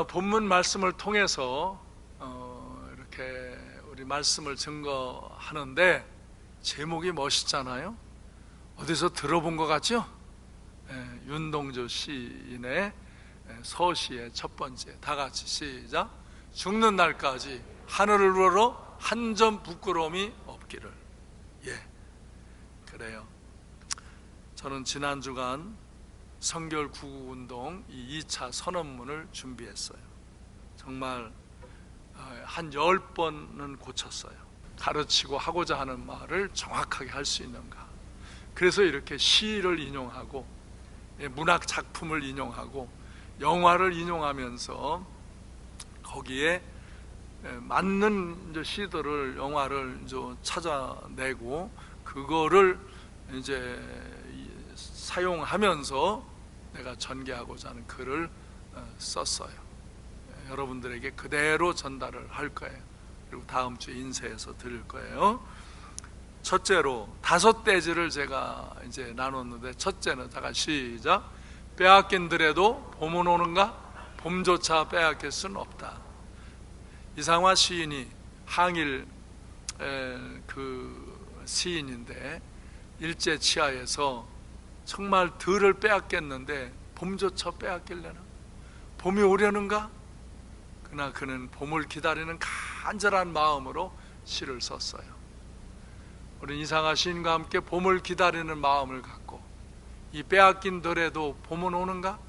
본문 말씀을 통해서 이렇게 우리 말씀을 증거하는데 제목이 멋있잖아요. 어디서 들어본 것 같죠? 윤동주 시인의 서시의 첫 번째, 다 같이 시작. 죽는 날까지 하늘을 우러러 한 점 부끄러움이 없기를. 그래요. 저는 지난 주간 성결 구국운동 이 2차 선언문을 준비했어요. 정말 한 10번은 고쳤어요. 가르치고 하고자 하는 말을 정확하게 할 수 있는가. 그래서 이렇게 시를 인용하고 문학 작품을 인용하고 영화를 인용하면서 거기에 맞는 시들을, 영화를 찾아내고 그거를 이제 사용하면서 내가 전개하고자 하는 글을 썼어요. 여러분들에게 그대로 전달을 할 거예요. 그리고 다음 주 인쇄해서 드릴 거예요. 첫째로 5대지를 제가 이제 나눴는데, 첫째는 다 같이 시작. 빼앗긴들에도 봄은 오는가? 봄조차 빼앗길 수는 없다. 이상화 시인이 항일 그 시인인데 일제치하에서 정말 들을 빼앗겼는데 봄조차 빼앗길래나? 봄이 오려는가? 그러나 그는 봄을 기다리는 간절한 마음으로 시를 썼어요. 우리 이상화 시인과 함께 봄을 기다리는 마음을 갖고, 이 빼앗긴 들에도 봄은 오는가?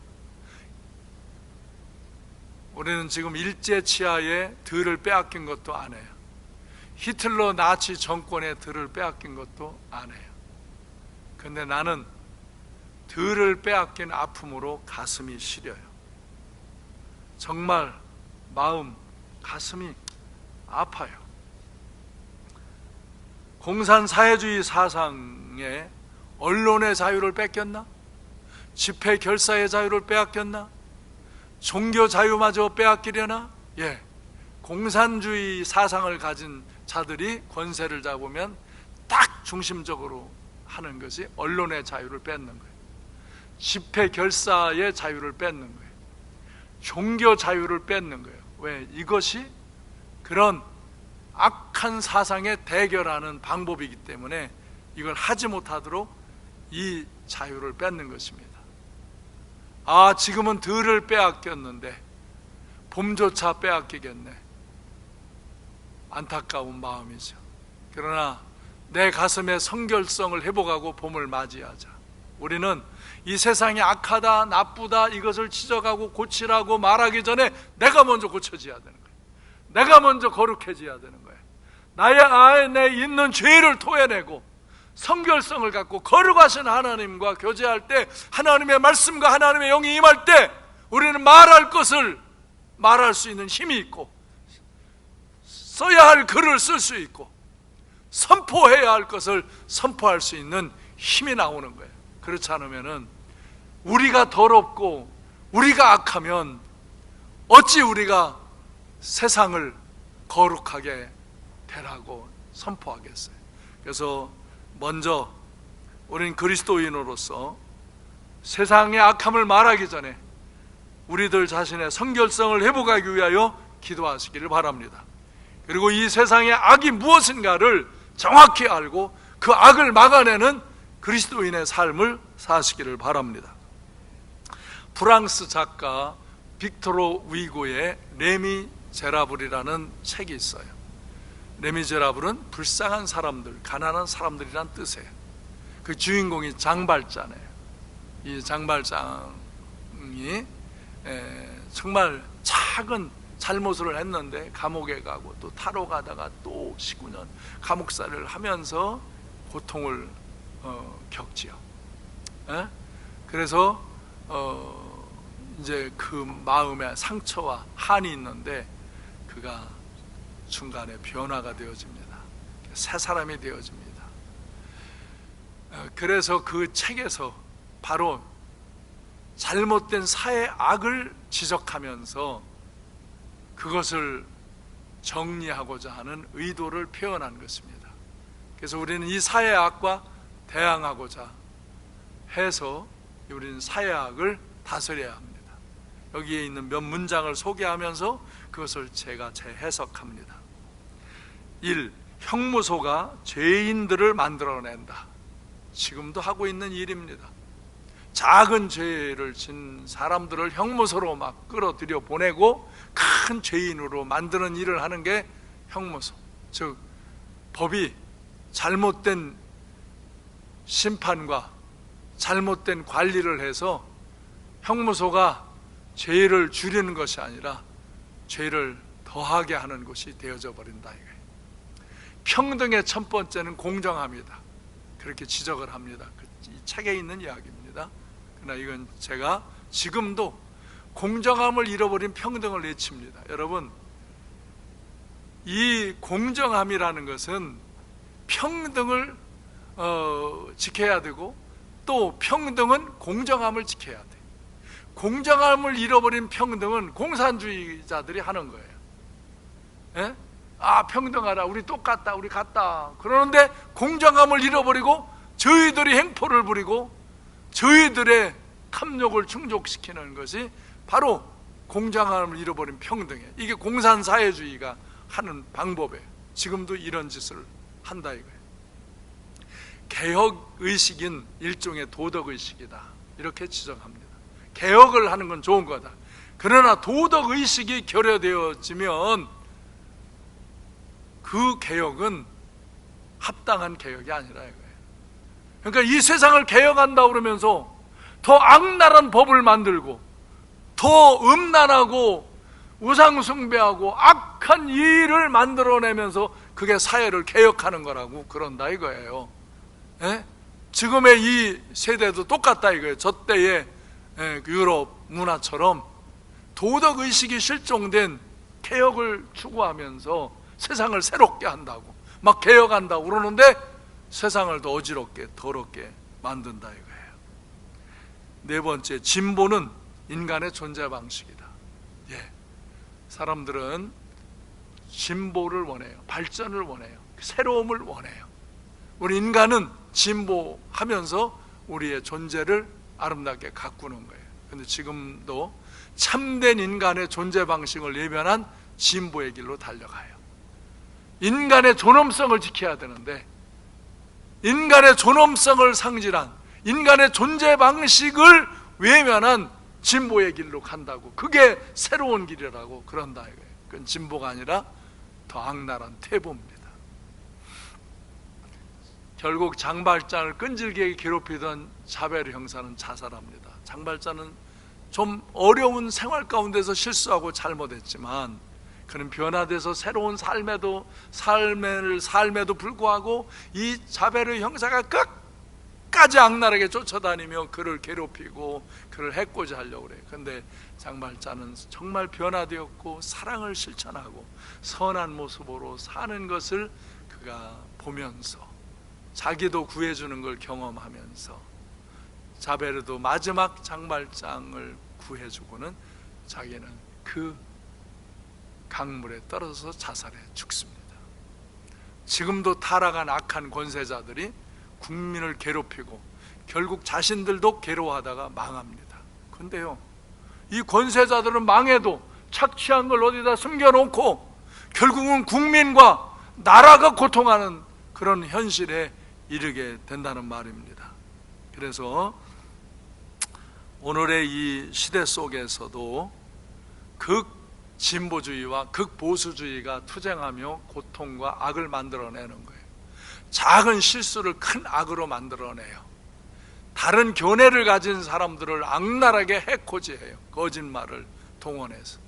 우리는 지금 일제치하에 들을 빼앗긴 것도 안 해요. 히틀러 나치 정권의 들을 빼앗긴 것도 안 해요. 근데 나는 들을 빼앗긴 아픔으로 가슴이 시려요. 정말 마음, 가슴이 아파요. 공산사회주의 사상에 언론의 자유를 뺏겼나? 집회 결사의 자유를 빼앗겼나? 종교 자유마저 빼앗기려나? 공산주의 사상을 가진 자들이 권세를 잡으면 딱 중심적으로 하는 것이 언론의 자유를 뺏는 거예요. 집회 결사의 자유를 뺏는 거예요. 종교 자유를 뺏는 거예요. 왜? 이것이 그런 악한 사상에 대결하는 방법이기 때문에 이걸 하지 못하도록 이 자유를 뺏는 것입니다. 지금은 들을 빼앗겼는데 봄조차 빼앗기겠네. 안타까운 마음이죠. 그러나 내 가슴의 성결성을 회복하고 봄을 맞이하자. 우리는 이 세상이 악하다, 나쁘다, 이것을 지적하고 고치라고 말하기 전에 내가 먼저 고쳐져야 되는 거예요. 내가 먼저 거룩해져야 되는 거예요. 나의 안에 있는 죄를 토해내고 성결성을 갖고 거룩하신 하나님과 교제할 때, 하나님의 말씀과 하나님의 영이 임할 때 우리는 말할 것을 말할 수 있는 힘이 있고, 써야 할 글을 쓸 수 있고, 선포해야 할 것을 선포할 수 있는 힘이 나오는 거예요. 그렇지 않으면은 우리가 더럽고 우리가 악하면 어찌 우리가 세상을 거룩하게 되라고 선포하겠어요. 그래서 먼저 우리는 그리스도인으로서 세상의 악함을 말하기 전에 우리들 자신의 성결성을 회복하기 위하여 기도하시기를 바랍니다. 그리고 이 세상의 악이 무엇인가를 정확히 알고 그 악을 막아내는 그리스도인의 삶을 사시기를 바랍니다. 프랑스 작가 빅토르 위고의 레미제라블이라는 책이 있어요. 레미제라블은 불쌍한 사람들, 가난한 사람들이란 뜻이에요. 그 주인공이 장발자네요. 이 장발장이 정말 작은 잘못을 했는데 감옥에 가고 또 타로 가다가 또 19년 감옥살이를 하면서 고통을 겪지요. 그래서 이제 그 마음에 상처와 한이 있는데 그가 중간에 변화가 되어집니다. 새 사람이 되어집니다. 그래서 그 책에서 바로 잘못된 사회 악을 지적하면서 그것을 정리하고자 하는 의도를 표현한 것입니다. 그래서 우리는 이 사회 악과 대항하고자 해서 우리는 사회 악을 다스려야 합니다. 여기에 있는 몇 문장을 소개하면서 그것을 제가 재해석합니다. 1. 형무소가 죄인들을 만들어낸다. 지금도 하고 있는 일입니다. 작은 죄를 진 사람들을 형무소로 막 끌어들여 보내고 큰 죄인으로 만드는 일을 하는 게 형무소, 즉 법이 잘못된 심판과 잘못된 관리를 해서 형무소가 죄를 줄이는 것이 아니라 죄를 더하게 하는 것이 되어져 버린다 이거예요. 평등의 첫 번째는 공정함이다, 그렇게 지적을 합니다. 이 책에 있는 이야기입니다. 그러나 이건 제가 지금도 공정함을 잃어버린 평등을 외칩니다. 여러분, 이 공정함이라는 것은 평등을 지켜야 되고 또 평등은 공정함을 지켜야 돼. 공정함을 잃어버린 평등은 공산주의자들이 하는 거예요. 예? 아, 평등하다, 우리 똑같다, 우리 같다. 그러는데 공정함을 잃어버리고 저희들이 행포를 부리고 저희들의 탐욕을 충족시키는 것이 바로 공정함을 잃어버린 평등이에요. 이게 공산사회주의가 하는 방법이에요. 지금도 이런 짓을 한다 이거예요. 개혁의식인 일종의 도덕의식이다, 이렇게 지적합니다. 개혁을 하는 건 좋은 거다. 그러나 도덕의식이 결여되어지면 그 개혁은 합당한 개혁이 아니라 이거예요. 그러니까 이 세상을 개혁한다 그러면서 더 악랄한 법을 만들고 더 음란하고 우상숭배하고 악한 일을 만들어내면서 그게 사회를 개혁하는 거라고 그런다 이거예요. 예? 지금의 이 세대도 똑같다 이거예요. 저 때의 유럽 문화처럼 도덕의식이 실종된 개혁을 추구하면서 세상을 새롭게 한다고 막 개혁한다고 그러는데 세상을 더 어지럽게 더럽게 만든다 이거예요. 네 번째, 진보는 인간의 존재 방식이다. 예, 사람들은 진보를 원해요. 발전을 원해요. 새로움을 원해요. 우리 인간은 진보하면서 우리의 존재를 아름답게 가꾸는 거예요. 그런데 지금도 참된 인간의 존재 방식을 예변한 진보의 길로 달려가요. 인간의 존엄성을 지켜야 되는데 인간의 존엄성을 상실한 인간의 존재 방식을 외면한 진보의 길로 간다고, 그게 새로운 길이라고 그런다 이거예요. 그건 진보가 아니라 더 악랄한 퇴보입니다. 결국 장발장을 끈질기게 괴롭히던 자베르 형사는 자살합니다. 장발장은 좀 어려운 생활 가운데서 실수하고 잘못했지만 그는 변화돼서 새로운 삶에도 불구하고 이 자베르 형사가 끝까지 악랄하게 쫓아다니며 그를 괴롭히고 그를 해코지 하려고 그래요. 그런데 장발장은 정말 변화되었고 사랑을 실천하고 선한 모습으로 사는 것을 그가 보면서 자기도 구해주는 걸 경험하면서 자베르도 마지막 장발장을 구해주고는 자기는 그 강물에 떨어져서 자살해 죽습니다. 지금도 타락한 악한 권세자들이 국민을 괴롭히고 결국 자신들도 괴로워하다가 망합니다. 그런데요, 이 권세자들은 망해도 착취한 걸 어디다 숨겨놓고 결국은 국민과 나라가 고통하는 그런 현실에 이르게 된다는 말입니다. 그래서 오늘의 이 시대 속에서도 극진보주의와 극보수주의가 투쟁하며 고통과 악을 만들어내는 거예요. 작은 실수를 큰 악으로 만들어내요. 다른 견해를 가진 사람들을 악랄하게 해코지해요. 거짓말을 동원해서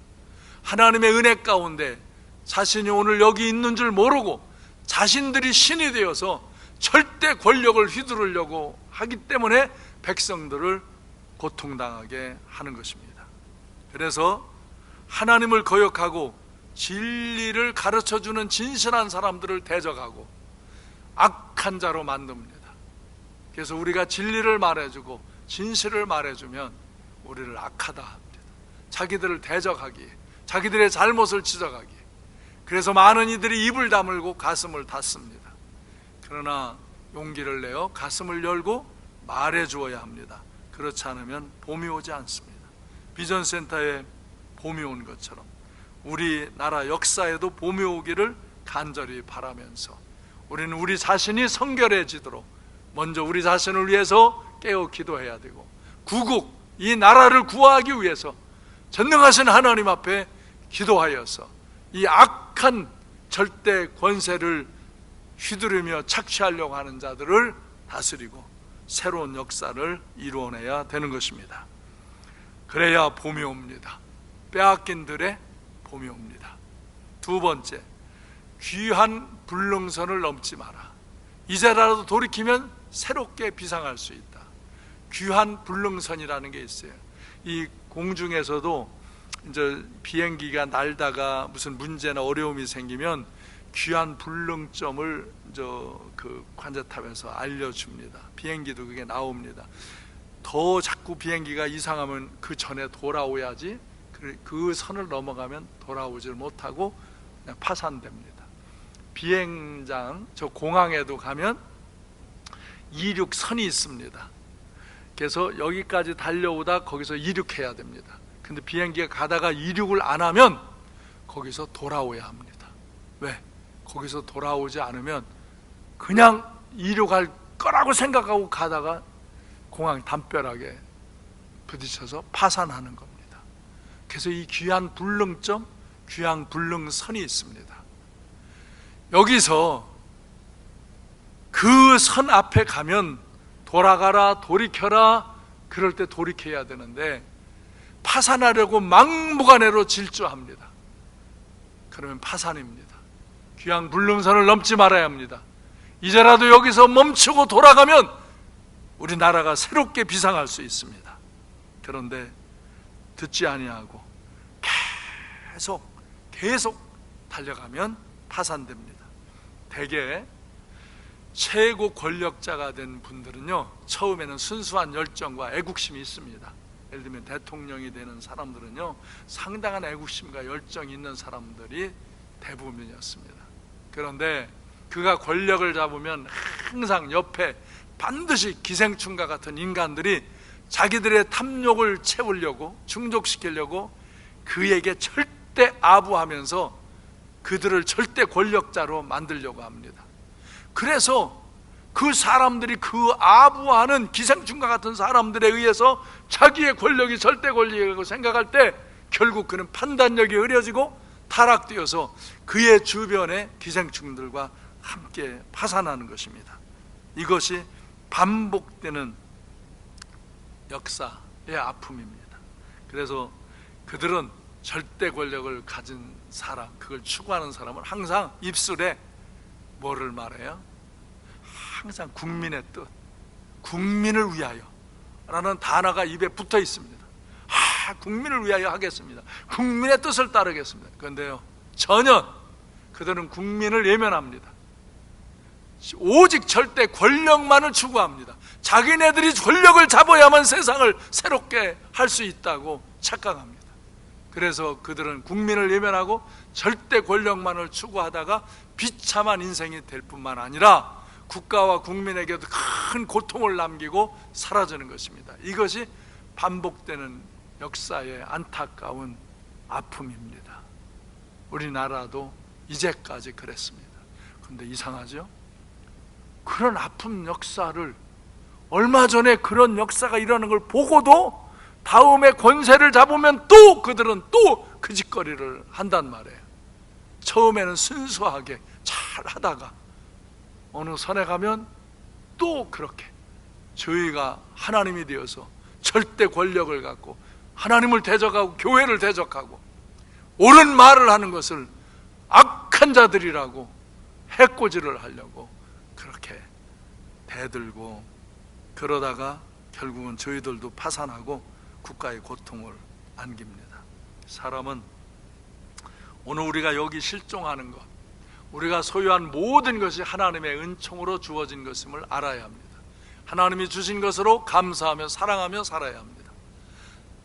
하나님의 은혜 가운데 자신이 오늘 여기 있는 줄 모르고 자신들이 신이 되어서 절대 권력을 휘두르려고 하기 때문에 백성들을 고통당하게 하는 것입니다. 그래서 하나님을 거역하고 진리를 가르쳐주는 진실한 사람들을 대적하고 악한 자로 만듭니다. 그래서 우리가 진리를 말해주고 진실을 말해주면 우리를 악하다 합니다. 자기들을 대적하기에, 자기들의 잘못을 지적하기에. 그래서 많은 이들이 입을 다물고 가슴을 닫습니다. 그러나 용기를 내어 가슴을 열고 말해주어야 합니다. 그렇지 않으면 봄이 오지 않습니다. 비전센터에 봄이 온 것처럼 우리나라 역사에도 봄이 오기를 간절히 바라면서 우리는 우리 자신이 성결해지도록 먼저 우리 자신을 위해서 깨어 기도해야 되고, 구국 이 나라를 구하기 위해서 전능하신 하나님 앞에 기도하여서 이 악한 절대 권세를 휘두르며 착취하려고 하는 자들을 다스리고 새로운 역사를 이루어내야 되는 것입니다. 그래야 봄이 옵니다. 빼앗긴 들에 봄이 옵니다. 두 번째, 귀한 불능선을 넘지 마라. 이제라도 돌이키면 새롭게 비상할 수 있다. 귀한 불능선이라는 게 있어요. 이 공중에서도 이제 비행기가 날다가 무슨 문제나 어려움이 생기면 귀한 불능점을 그 관제탑에서 알려줍니다. 비행기도 그게 나옵니다. 더 자꾸 비행기가 이상하면 그 전에 돌아오야지, 그 선을 넘어가면 돌아오질 못하고 그냥 파산됩니다. 비행장, 저 공항에도 가면 이륙선이 있습니다. 그래서 여기까지 달려오다 거기서 이륙해야 됩니다. 근데 비행기가 가다가 이륙을 안 하면 거기서 돌아오야 합니다. 왜? 거기서 돌아오지 않으면 그냥 이륙할 거라고 생각하고 가다가 공항 담벼락에 부딪혀서 파산하는 겁니다. 그래서 이 귀한 불능점, 귀한 불능선이 있습니다. 여기서 그 선 앞에 가면 돌아가라, 돌이켜라, 그럴 때 돌이켜야 되는데 파산하려고 막무가내로 질주합니다. 그러면 파산입니다. 귀한 불능선을 넘지 말아야 합니다. 이제라도 여기서 멈추고 돌아가면 우리나라가 새롭게 비상할 수 있습니다. 그런데 듣지 아니하고 계속 달려가면 파산됩니다. 대개 최고 권력자가 된 분들은요, 처음에는 순수한 열정과 애국심이 있습니다. 예를 들면 대통령이 되는 사람들은요, 상당한 애국심과 열정이 있는 사람들이 대부분이었습니다. 그런데 그가 권력을 잡으면 항상 옆에 반드시 기생충과 같은 인간들이 자기들의 탐욕을 채우려고, 충족시키려고 그에게 절대 아부하면서 그들을 절대 권력자로 만들려고 합니다. 그래서 그 사람들이 그 아부하는 기생충과 같은 사람들에 의해서 자기의 권력이 절대 권력이라고 생각할 때 결국 그는 판단력이 흐려지고 타락되어서 그의 주변의 기생충들과 함께 파산하는 것입니다. 이것이 반복되는 역사의 아픔입니다. 그래서 그들은 절대 권력을 가진 사람, 그걸 추구하는 사람은 항상 입술에 뭐를 말해요? 항상 국민의 뜻, 국민을 위하여 라는 단어가 입에 붙어 있습니다. 국민을 위하여 하겠습니다. 국민의 뜻을 따르겠습니다. 그런데요, 전혀 그들은 국민을 외면합니다. 오직 절대 권력만을 추구합니다. 자기네들이 권력을 잡아야만 세상을 새롭게 할 수 있다고 착각합니다. 그래서 그들은 국민을 외면하고 절대 권력만을 추구하다가 비참한 인생이 될 뿐만 아니라 국가와 국민에게도 큰 고통을 남기고 사라지는 것입니다. 이것이 반복되는 역사의 안타까운 아픔입니다. 우리나라도 이제까지 그랬습니다. 그런데 이상하죠? 그런 아픈 역사를, 얼마 전에 그런 역사가 일어나는 걸 보고도 다음에 권세를 잡으면 또 그들은 또 그 짓거리를 한단 말이에요. 처음에는 순수하게 잘 하다가 어느 선에 가면 또 그렇게 저희가 하나님이 되어서 절대 권력을 갖고 하나님을 대적하고 교회를 대적하고 옳은 말을 하는 것을 악한 자들이라고 해코지를 하려고 그렇게 대들고, 그러다가 결국은 저희들도 파산하고 국가의 고통을 안깁니다. 사람은 오늘 우리가 여기 실종하는 것, 우리가 소유한 모든 것이 하나님의 은총으로 주어진 것임을 알아야 합니다. 하나님이 주신 것으로 감사하며 사랑하며 살아야 합니다.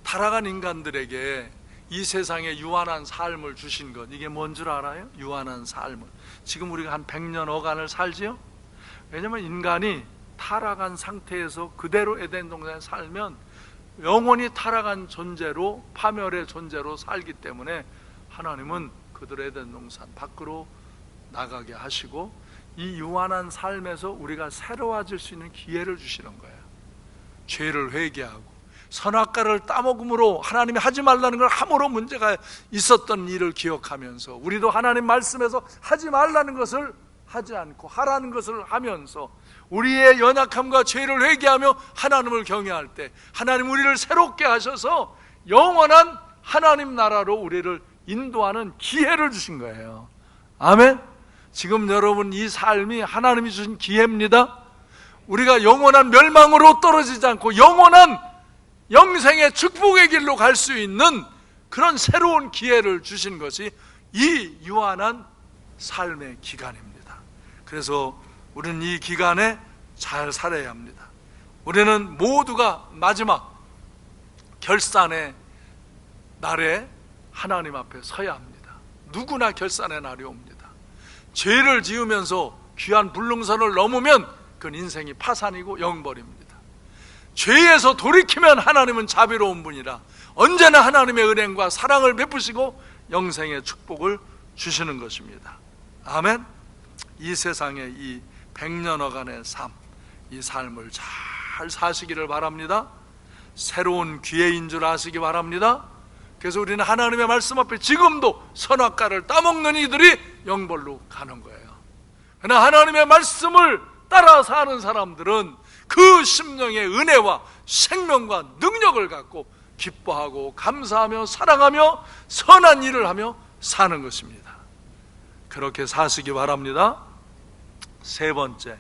타락한 인간들에게 이 세상에 유한한 삶을 주신 것, 이게 뭔 줄 알아요? 유한한 삶을. 지금 우리가 한 100년 어간을 살지요? 왜냐하면 인간이 타락한 상태에서 그대로 에덴 동산에 살면 영원히 타락한 존재로, 파멸의 존재로 살기 때문에 하나님은 그들의 에덴 동산 밖으로 나가게 하시고 이 유한한 삶에서 우리가 새로워질 수 있는 기회를 주시는 거예요. 죄를 회개하고 선악과를 따먹음으로 하나님이 하지 말라는 걸 함으로 문제가 있었던 일을 기억하면서 우리도 하나님 말씀에서 하지 말라는 것을 하지 않고 하라는 것을 하면서 우리의 연약함과 죄를 회개하며 하나님을 경외할 때 하나님 우리를 새롭게 하셔서 영원한 하나님 나라로 우리를 인도하는 기회를 주신 거예요. 아멘. 지금 여러분 이 삶이 하나님이 주신 기회입니다. 우리가 영원한 멸망으로 떨어지지 않고 영원한 영생의 축복의 길로 갈 수 있는 그런 새로운 기회를 주신 것이 이 유한한 삶의 기간입니다. 그래서 우리는 이 기간에 잘 살아야 합니다. 우리는 모두가 마지막 결산의 날에 하나님 앞에 서야 합니다. 누구나 결산의 날이 옵니다. 죄를 지으면서 귀한 불능선을 넘으면 그건 인생이 파산이고 영벌입니다. 죄에서 돌이키면 하나님은 자비로운 분이라 언제나 하나님의 은행과 사랑을 베푸시고 영생의 축복을 주시는 것입니다. 아멘. 이 세상의 이 100년여간의 삶, 이 삶을 잘 사시기를 바랍니다. 새로운 기회인 줄 아시기 바랍니다. 그래서 우리는 하나님의 말씀 앞에 지금도 선악과를 따먹는 이들이 영벌로 가는 거예요. 그러나 하나님의 말씀을 따라 사는 사람들은 그 심령의 은혜와 생명과 능력을 갖고 기뻐하고 감사하며 사랑하며 선한 일을 하며 사는 것입니다. 그렇게 사시기 바랍니다. 세 번째,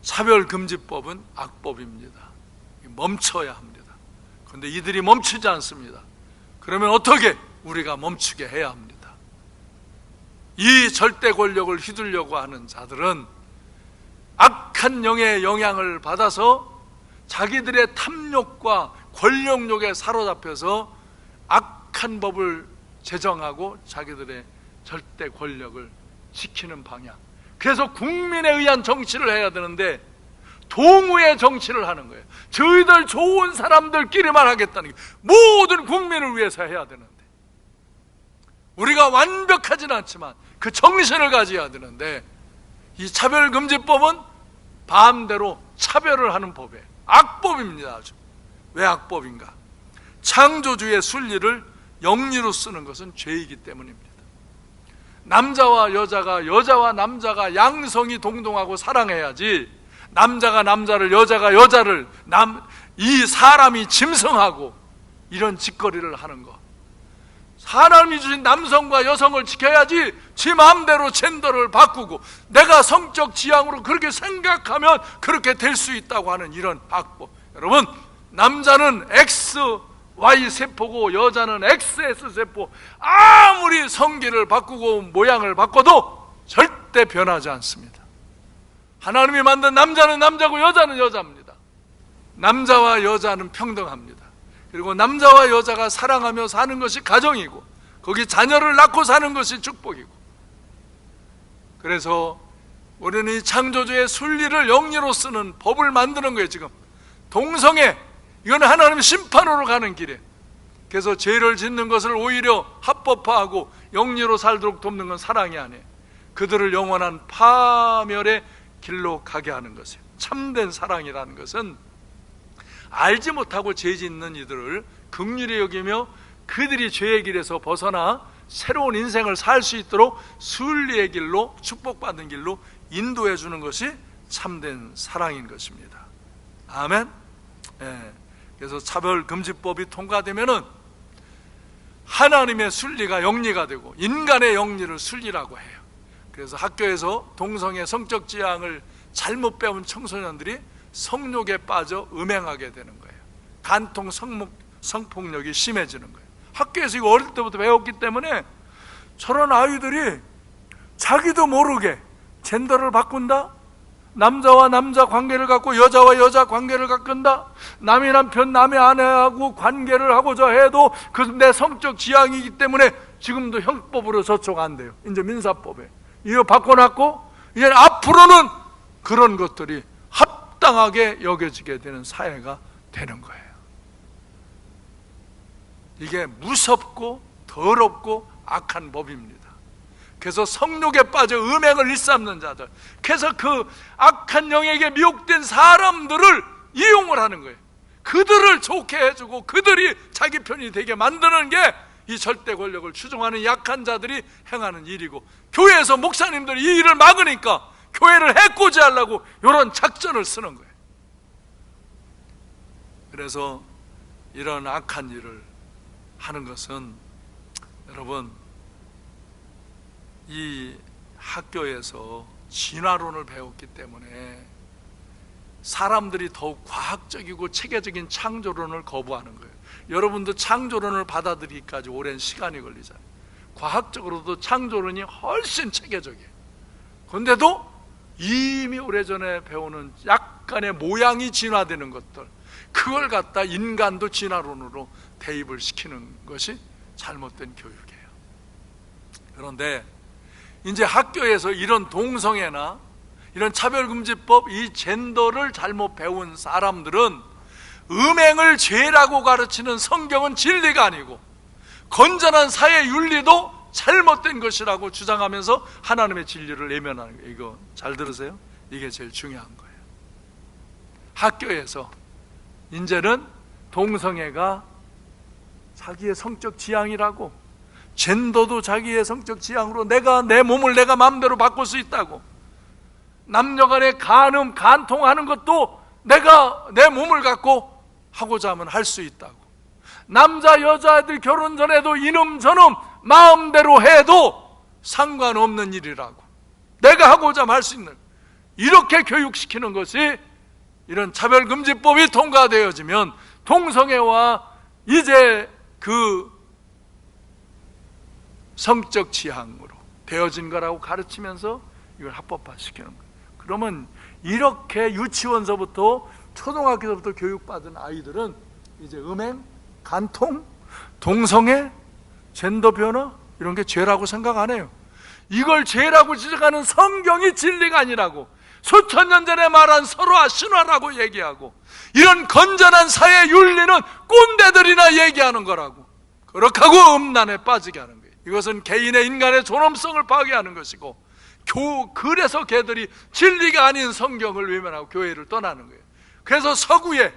차별금지법은 악법입니다. 멈춰야 합니다. 그런데 이들이 멈추지 않습니다. 그러면 어떻게 우리가 멈추게 해야 합니다. 이 절대 권력을 휘두르려고 하는 자들은 악한 영의 영향을 받아서 자기들의 탐욕과 권력욕에 사로잡혀서 악한 법을 제정하고 자기들의 절대 권력을 지키는 방향. 그래서 국민에 의한 정치를 해야 되는데 동우의 정치를 하는 거예요. 저희들 좋은 사람들끼리만 하겠다는 게 모든 국민을 위해서 해야 되는데 우리가 완벽하진 않지만 그 정신을 가져야 되는데 이 차별금지법은 반대로 차별을 하는 법이에요. 악법입니다. 아주. 왜 악법인가? 창조주의 순리를 영리로 쓰는 것은 죄이기 때문입니다. 남자와 여자가, 여자와 남자가 양성이 동동하고 사랑해야지 남자가 남자를, 여자가 여자를, 이 사람이 짐승하고 이런 짓거리를 하는 것. 하나님이 주신 남성과 여성을 지켜야지 지 마음대로 젠더를 바꾸고 내가 성적 지향으로 그렇게 생각하면 그렇게 될 수 있다고 하는 이런 악법. 여러분, 남자는 XY 세포고 여자는 XX 세포. 아무리 성기를 바꾸고 모양을 바꿔도 절대 변하지 않습니다. 하나님이 만든 남자는 남자고 여자는 여자입니다. 남자와 여자는 평등합니다. 그리고 남자와 여자가 사랑하며 사는 것이 가정이고 거기 자녀를 낳고 사는 것이 축복이고, 그래서 우리는 이 창조주의 순리를 영리로 쓰는 법을 만드는 거예요. 지금 동성애, 이건 하나님의 심판으로 가는 길이에요. 그래서 죄를 짓는 것을 오히려 합법화하고 영리로 살도록 돕는 건 사랑이 아니에요. 그들을 영원한 파멸의 길로 가게 하는 것이에요. 참된 사랑이라는 것은 알지 못하고 죄 짓는 이들을 긍휼히 여기며 그들이 죄의 길에서 벗어나 새로운 인생을 살 수 있도록 순리의 길로, 축복받는 길로 인도해 주는 것이 참된 사랑인 것입니다. 아멘. 그래서 차별금지법이 통과되면은 하나님의 순리가 영리가 되고 인간의 영리를 순리라고 해요. 그래서 학교에서 동성애 성적 지향을 잘못 배운 청소년들이 성욕에 빠져 음행하게 되는 거예요. 간통 성폭력이 심해지는 거예요. 학교에서 이거 어릴 때부터 배웠기 때문에 저런 아이들이 자기도 모르게 젠더를 바꾼다, 남자와 남자 관계를 갖고 여자와 여자 관계를 갖는다, 남이 남편 남의 아내하고 관계를 하고자 해도 그 내 성적 지향이기 때문에 지금도 형법으로 저촉 안 돼요. 이제 민사법에 이거 바꿔놨고 이제 앞으로는 그런 것들이 합당하게 여겨지게 되는 사회가 되는 거예요. 이게 무섭고 더럽고 악한 법입니다. 그래서 성욕에 빠져 음행을 일삼는 자들, 그래서 그 악한 영에게 미혹된 사람들을 이용을 하는 거예요. 그들을 좋게 해주고 그들이 자기 편이 되게 만드는 게 이 절대 권력을 추종하는 약한 자들이 행하는 일이고, 교회에서 목사님들이 이 일을 막으니까 교회를 해코지하려고 이런 작전을 쓰는 거예요. 그래서 이런 악한 일을 하는 것은, 여러분, 이 학교에서 진화론을 배웠기 때문에 사람들이 더욱 과학적이고 체계적인 창조론을 거부하는 거예요. 여러분도 창조론을 받아들이기까지 오랜 시간이 걸리잖아요. 과학적으로도 창조론이 훨씬 체계적이에요. 그런데도 이미 오래전에 배우는 약간의 모양이 진화되는 것들, 그걸 갖다 인간도 진화론으로 대입을 시키는 것이 잘못된 교육이에요. 그런데 이제 학교에서 이런 동성애나 이런 차별금지법, 이 젠더를 잘못 배운 사람들은 음행을 죄라고 가르치는 성경은 진리가 아니고 건전한 사회 윤리도 잘못된 것이라고 주장하면서 하나님의 진리를 외면하는 거예요. 이거 잘 들으세요. 이게 제일 중요한 거예요. 학교에서 이제는 동성애가 자기의 성적 지향이라고, 젠더도 자기의 성적 지향으로 내가 내 몸을 내가 마음대로 바꿀 수 있다고, 남녀간의 간음, 간통하는 것도 내가 내 몸을 갖고 하고자 하면 할 수 있다고, 남자 여자애들 결혼 전에도 이놈 저놈 마음대로 해도 상관없는 일이라고, 내가 하고자 하면 할 수 있는, 이렇게 교육시키는 것이, 이런 차별금지법이 통과되어지면 동성애와 이제 그 성적 지향으로 되어진 거라고 가르치면서 이걸 합법화시키는 거예요. 그러면 이렇게 유치원서부터 초등학교서부터 교육받은 아이들은 이제 음행, 간통, 동성애, 젠더 변화 이런 게 죄라고 생각 안 해요. 이걸 죄라고 지적하는 성경이 진리가 아니라고, 수천 년 전에 말한 설화 신화라고 얘기하고, 이런 건전한 사회 윤리는 꼰대들이나 얘기하는 거라고, 그렇게 하고 음란에 빠지게 하는 거예요. 이것은 개인의 인간의 존엄성을 파괴하는 것이고, 그래서 걔들이 진리가 아닌 성경을 외면하고 교회를 떠나는 거예요. 그래서 서구에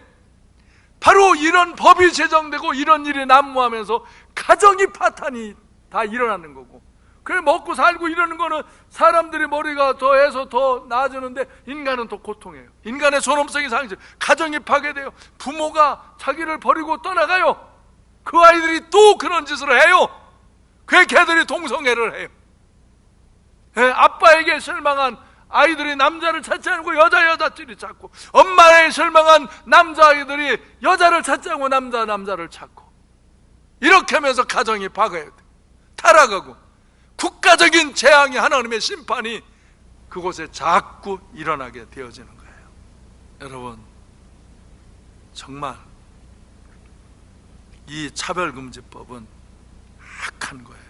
바로 이런 법이 제정되고 이런 일이 난무하면서 가정이 파탄이 다 일어나는 거고, 그래 먹고 살고 이러는 거는 사람들이 머리가 더해서 더 나아지는데 인간은 더 고통해요. 인간의 존엄성이 상실, 가정이 파괴돼요. 부모가 자기를 버리고 떠나가요. 그 아이들이 또 그런 짓을 해요. 그 걔들이 동성애를 해요. 아빠에게 실망한 아이들이 남자를 찾지 않고 여자끼리 찾고, 엄마에 실망한 남자아이들이 여자를 찾지 않고 남자를 찾고, 이렇게 하면서 가정이 파괴돼요. 타락하고 국가적인 재앙이, 하나님의 심판이 그곳에 자꾸 일어나게 되어지는 거예요. 여러분, 정말 이 차별금지법은 악한 거예요.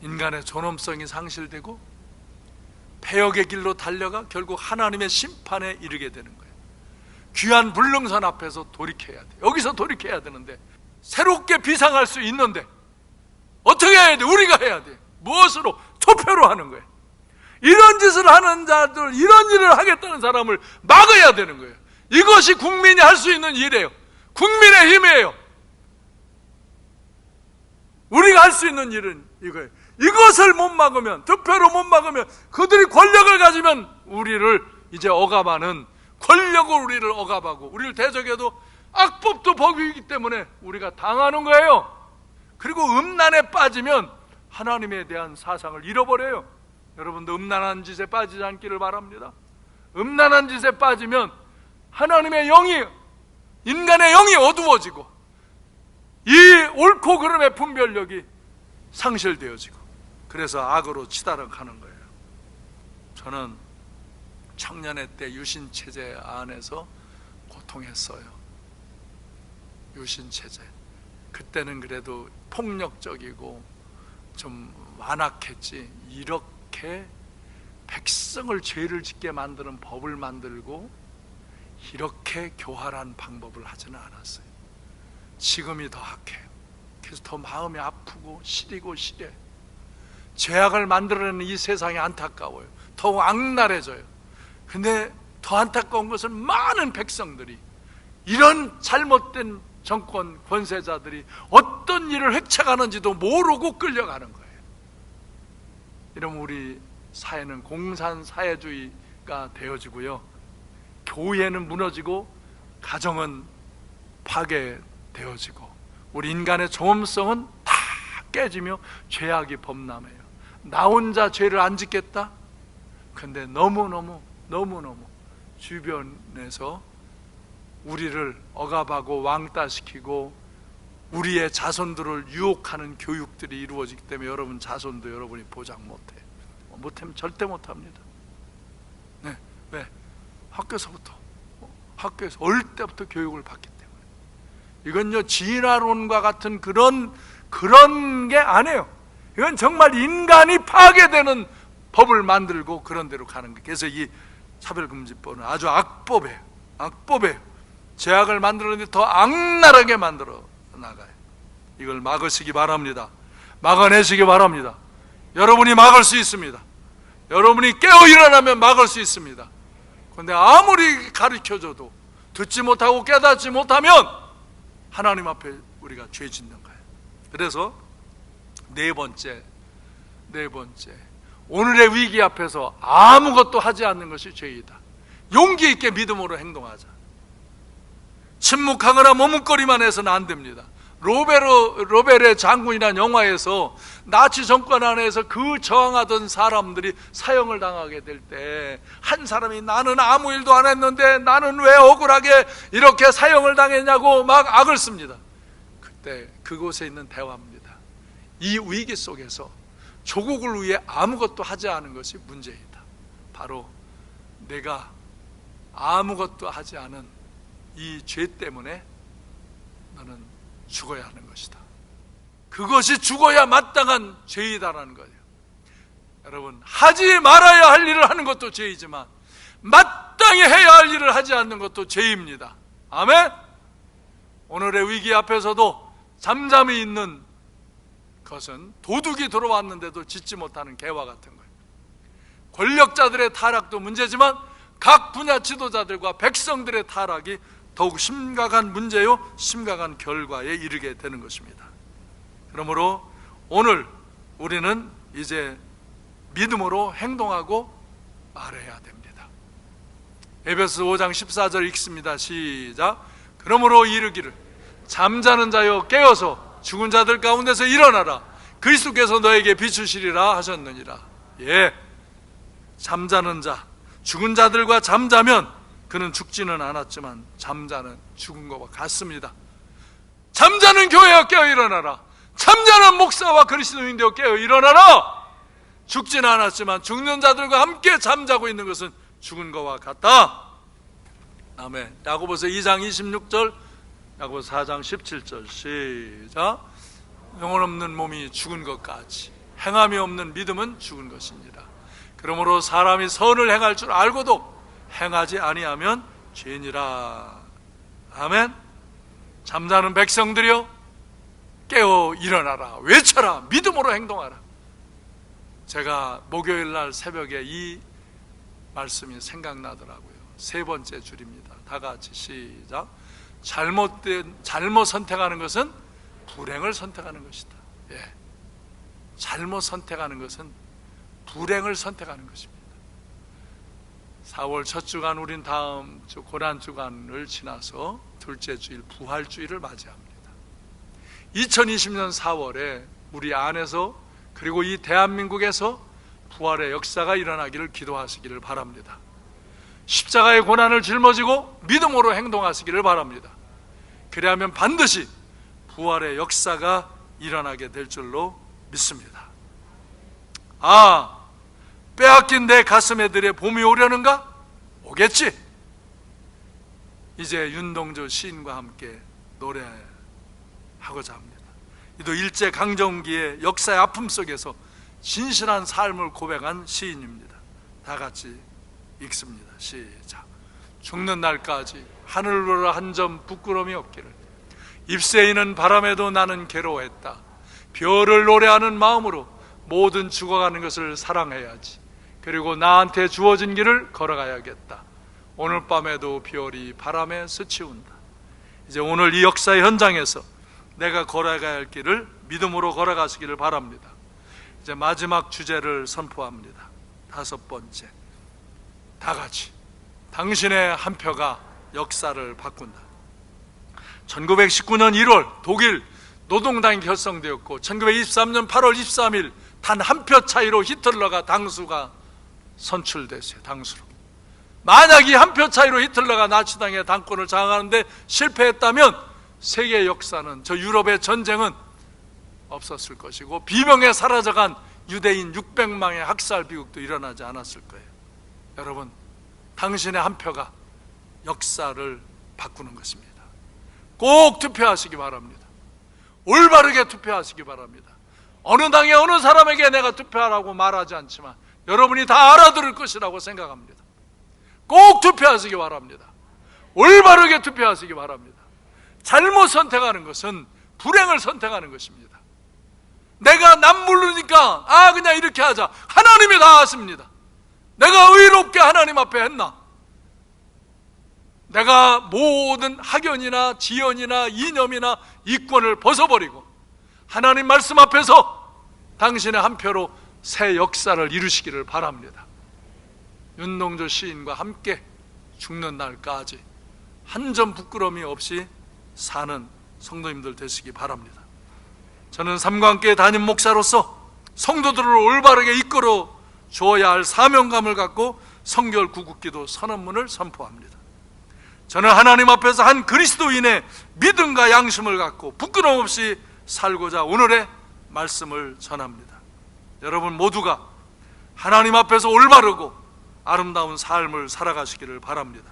인간의 존엄성이 상실되고 폐역의 길로 달려가 결국 하나님의 심판에 이르게 되는 거예요. 귀한 불능선 앞에서 돌이켜야 돼. 여기서 돌이켜야 되는데, 새롭게 비상할 수 있는데 어떻게 해야 돼? 우리가 해야 돼. 무엇으로? 투표로 하는 거예요. 이런 짓을 하는 자들, 이런 일을 하겠다는 사람을 막아야 되는 거예요. 이것이 국민이 할 수 있는 일이에요. 국민의 힘이에요. 우리가 할 수 있는 일은 이거예요. 이것을 못 막으면, 투표로 못 막으면, 그들이 권력을 가지면 우리를 이제 억압하는, 권력을 우리를 억압하고 우리를 대적해도 악법도 법이기 때문에 우리가 당하는 거예요. 그리고 음란에 빠지면 하나님에 대한 사상을 잃어버려요. 여러분도 음란한 짓에 빠지지 않기를 바랍니다. 음란한 짓에 빠지면 하나님의 영이, 인간의 영이 어두워지고 이 옳고 그름의 분별력이 상실되어지고, 그래서 악으로 치달아가는 거예요. 저는 청년의 때 유신체제 안에서 고통했어요. 유신체제. 그때는 그래도 폭력적이고 좀 완악했지, 이렇게 백성을 죄를 짓게 만드는 법을 만들고 이렇게 교활한 방법을 하지는 않았어요. 지금이 더 악해요. 그래서 더 마음이 아프고 시리고 시려요. 죄악을 만들어내는 이 세상이 안타까워요. 더욱 악랄해져요. 근데 더 안타까운 것은 많은 백성들이, 이런 잘못된 정권 권세자들이 어떤 일을 획책하는지도 모르고 끌려가는 거예요. 이러면 우리 사회는 공산사회주의가 되어지고요, 교회는 무너지고 가정은 파괴되어지고 우리 인간의 존엄성은 다 깨지며 죄악이 범람해요. 나 혼자 죄를 안 짓겠다? 근데 너무너무 주변에서 우리를 억압하고 왕따시키고 우리의 자손들을 유혹하는 교육들이 이루어지기 때문에 여러분 자손도 여러분이 보장 못해요. 못하면 절대 못합니다. 네, 왜? 학교에서 어릴 때부터 교육을 받기 때문에. 이건요 진화론과 같은 그런 게 아니에요. 이건 정말 인간이 파괴되는 법을 만들고 그런 대로 가는 거예요. 그래서 이 차별금지법은 아주 악법이에요. 죄악을 만들었는데 더 악랄하게 만들어 나가요. 이걸 막으시기 바랍니다. 막아내시기 바랍니다. 여러분이 막을 수 있습니다. 여러분이 깨어 일어나면 막을 수 있습니다. 그런데 아무리 가르쳐줘도 듣지 못하고 깨닫지 못하면 하나님 앞에 우리가 죄 짓는 거예요. 그래서 네 번째, 오늘의 위기 앞에서 아무것도 하지 않는 것이 죄이다. 용기 있게 믿음으로 행동하자. 침묵하거나 머뭇거리만 해서는 안 됩니다. 로벨의 장군이라는 영화에서 나치 정권 안에서 그 저항하던 사람들이 사형을 당하게 될 때 한 사람이 나는 아무 일도 안 했는데 나는 왜 억울하게 이렇게 사형을 당했냐고 막 악을 씁니다. 그때 그곳에 있는 대화입니다. 이 위기 속에서 조국을 위해 아무것도 하지 않은 것이 문제이다. 바로 내가 아무것도 하지 않은 이 죄 때문에 너는 죽어야 하는 것이다. 그것이 죽어야 마땅한 죄이다라는 거예요. 여러분, 하지 말아야 할 일을 하는 것도 죄이지만 마땅히 해야 할 일을 하지 않는 것도 죄입니다. 아멘? 오늘의 위기 앞에서도 잠잠히 있는 것은 도둑이 들어왔는데도 짓지 못하는 개와 같은 거예요. 권력자들의 타락도 문제지만 각 분야 지도자들과 백성들의 타락이 더욱 심각한 문제요, 심각한 결과에 이르게 되는 것입니다. 그러므로 오늘 우리는 이제 믿음으로 행동하고 말해야 됩니다. 에베소 5장 14절 읽습니다. 시작. 그러므로 이르기를 잠자는 자여 깨어서 죽은 자들 가운데서 일어나라. 그리스도께서 너에게 비추시리라 하셨느니라. 예, 잠자는 자, 죽은 자들과 잠자면 그는 죽지는 않았지만 잠자는 죽은 것과 같습니다. 잠자는 교회여 깨어 일어나라. 잠자는 목사와 그리스도인되어 깨어 일어나라. 죽지는 않았지만 죽는 자들과 함께 잠자고 있는 것은 죽은 것과 같다. 아멘. 야고보서 2장 26절, 야고보서 4장 17절 시작. 영혼 없는 몸이 죽은 것 같이 행함이 없는 믿음은 죽은 것이니라. 그러므로 사람이 선을 행할 줄 알고도 행하지 아니하면 죄니라. 아멘. 잠자는 백성들이여 깨어 일어나라. 외쳐라. 믿음으로 행동하라. 제가 목요일 날 새벽에 이 말씀이 생각나더라고요. 세 번째 줄입니다. 다 같이 시작. 잘못 선택하는 것은 불행을 선택하는 것이다. 예. 잘못 선택하는 것은 불행을 선택하는 것입니다. 4월 첫 주간, 우린 다음 주 고난주간을 지나서 둘째 주일 부활주일을 맞이합니다. 2020년 4월에 우리 안에서 그리고 이 대한민국에서 부활의 역사가 일어나기를 기도하시기를 바랍니다. 십자가의 고난을 짊어지고 믿음으로 행동하시기를 바랍니다. 그리하면 반드시 부활의 역사가 일어나게 될 줄로 믿습니다. 아, 빼앗긴 내 가슴에 들에 봄이 오려는가? 오겠지. 이제 윤동주 시인과 함께 노래하고자 합니다. 이도 일제강점기의 역사의 아픔 속에서 진실한 삶을 고백한 시인입니다. 다 같이 읽습니다. 시작. 죽는 날까지 하늘로라 한 점 부끄러움이 없기를, 잎새이는 바람에도 나는 괴로워했다. 별을 노래하는 마음으로 모든 죽어가는 것을 사랑해야지. 그리고 나한테 주어진 길을 걸어가야겠다. 오늘 밤에도 별이 바람에 스치운다. 이제 오늘 이 역사의 현장에서 내가 걸어가야 할 길을 믿음으로 걸어가시기를 바랍니다. 이제 마지막 주제를 선포합니다. 5번째, 다 같이 당신의 한 표가 역사를 바꾼다. 1919년 1월 독일 노동당이 결성되었고 1923년 8월 23일 단 한 표 차이로 히틀러가 당수가 선출됐어요. 당수로. 만약 이 한 표 차이로 히틀러가 나치당의 당권을 장악하는데 실패했다면 세계 역사는, 저 유럽의 전쟁은 없었을 것이고 비명에 사라져간 유대인 600만의 학살 비극도 일어나지 않았을 거예요. 여러분, 당신의 한 표가 역사를 바꾸는 것입니다. 꼭 투표하시기 바랍니다. 올바르게 투표하시기 바랍니다. 어느 당에 어느 사람에게 내가 투표하라고 말하지 않지만 여러분이 다 알아들을 것이라고 생각합니다. 꼭 투표하시기 바랍니다. 올바르게 투표하시기 바랍니다. 잘못 선택하는 것은 불행을 선택하는 것입니다. 내가 남 모르니까 그냥 이렇게 하자. 하나님이 다 아십니다. 내가 의롭게 하나님 앞에 했나? 내가 모든 학연이나 지연이나 이념이나 이권을 벗어버리고 하나님 말씀 앞에서 당신의 한 표로 새 역사를 이루시기를 바랍니다. 윤동주 시인과 함께 죽는 날까지 한 점 부끄러움이 없이 사는 성도님들 되시기 바랍니다. 저는 삶과 함께 담임 목사로서 성도들을 올바르게 이끌어 주어야 할 사명감을 갖고 성결 구국기도 선언문을 선포합니다. 저는 하나님 앞에서 한 그리스도인의 믿음과 양심을 갖고 부끄러움 없이 살고자 오늘의 말씀을 전합니다. 여러분 모두가 하나님 앞에서 올바르고 아름다운 삶을 살아가시기를 바랍니다.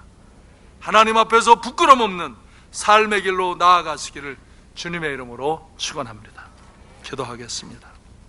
하나님 앞에서 부끄럼 없는 삶의 길로 나아가시기를 주님의 이름으로 축원합니다. 기도하겠습니다.